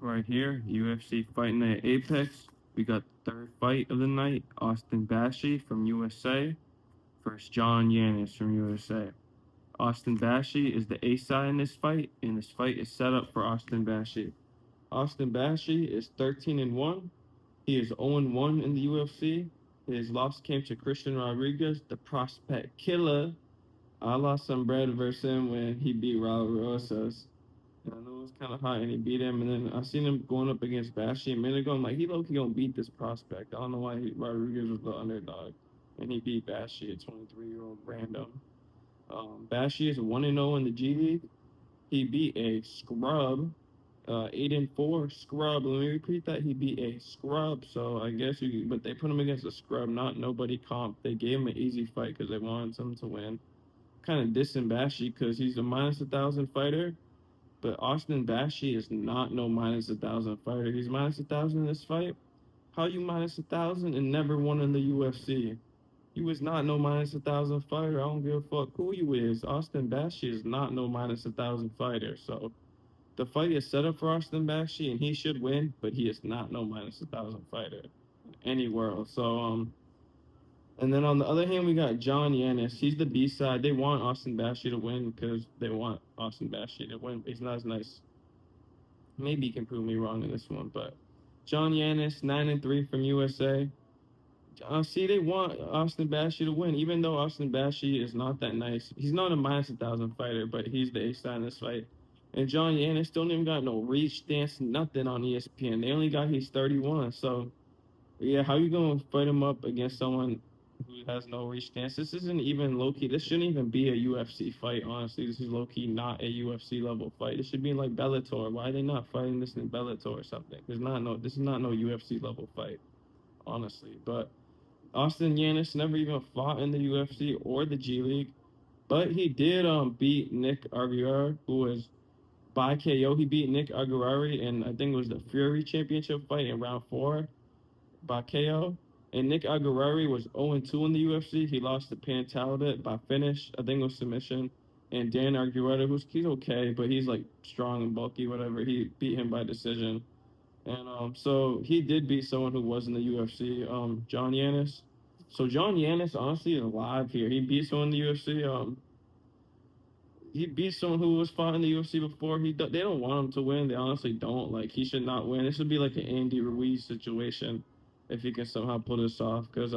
Right here, UFC Fight Night Apex. We got the third fight of the night. Austin Bashi from USA versus John Yannis from USA. Austin Bashi is the A side in this fight, and this fight is set up for Austin Bashi. Austin Bashi is 13-1. He is 0-1 in the UFC. His loss came to Christian Rodriguez, the prospect killer. I lost some bread versus him when he beat Raul Rosas. And I know it was kind of hot, and he beat him. And then I seen him going up against Bashi a minute ago. I'm like, he low-key gonna beat this prospect. I don't know why Rodriguez was the underdog, and he beat Bashi, a 23-year-old random. Bashi is 1-0 in the G League. He beat a scrub, 8-4 scrub. Let me repeat that. He beat a scrub. So I guess but they put him against a scrub, not nobody comp. They gave him an easy fight because they wanted him to win. Kind of dissing Bashi because he's a -1,000 fighter. But Austin Bashi is not no -1,000 fighter. He's -1,000 in this fight. How you -1,000 and never won in the UFC? You was not no -1,000 fighter. I don't give a fuck who you is. Austin Bashi is not no -1,000 fighter. So the fight is set up for Austin Bashi and he should win, but he is not no -1,000 fighter in any world. So and then on the other hand, we got John Yannis. He's the B side. They want Austin Bashi to win because they want Austin Bashi to win. He's not as nice. Maybe he can prove me wrong in this one, but John Yannis, 9-3 from USA. See, they want Austin Bashi to win, even though Austin Bashi is not that nice. He's not a -1,000 fighter, but he's the A side in this fight. And John Yannis don't even got no reach, stance, nothing on ESPN. They only got he's 31. So yeah, how you gonna fight him up against someone who has no reach stance? This isn't even low key. This shouldn't even be a UFC fight. Honestly, this is low key not a UFC level fight. This should be like Bellator. Why are they not fighting this in Bellator or something? This is not no UFC level fight. Honestly, but Austin Yannis never even fought in the UFC or the G League, but he did beat Nick Aguirre, who was by KO. He beat Nick Aguirre in I think it was the Fury Championship fight in round 4 by KO. And Nick Aguirre was 0-2 in the UFC. He lost to Pan Talbot by finish. I think it was submission. And Dan Argueta, he's okay, but he's like strong and bulky, whatever. He beat him by decision. And so he did beat someone who was in the UFC, John Yannis. So John Yannis honestly is alive here. He beat someone in the UFC. He beat someone who was fought in the UFC before. They don't want him to win. They honestly don't. Like he should not win. This would be like an Andy Ruiz situation if he can somehow pull this off. Because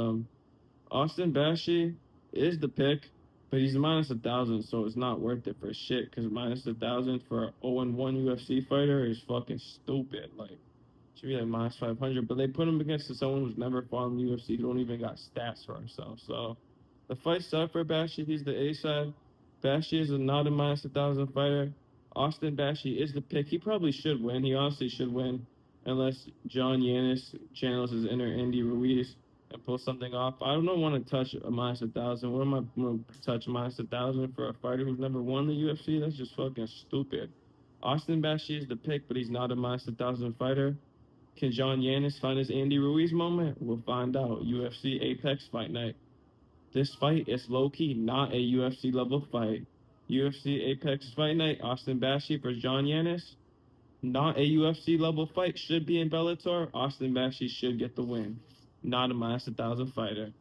Austin Bashi is the pick, but he's -1,000, so it's not worth it for shit. Because -1,000 for an 0-1 UFC fighter is fucking stupid. Like should be like -500. But they put him against someone who's never fought in the UFC. Who don't even got stats for himself. So the fight's set for Bashi. He's the A side. Bashi is not a -1,000 fighter. Austin Bashi is the pick. He probably should win. He honestly should win, unless John Yannis channels his inner Andy Ruiz and pulls something off. I don't want to touch a -1,000. What am I going to touch -1,000 for a fighter who's never won the UFC? That's just fucking stupid. Austin Bashi is the pick, but he's not a -1,000 fighter. Can John Yannis find his Andy Ruiz moment? We'll find out. UFC Apex Fight Night. This fight is low-key not a UFC level fight. UFC Apex Fight Night, Austin Bashi versus John Yannis. Not a UFC level fight. Should be in Bellator. Austin Bashi should get the win. Not a -1,000 fighter.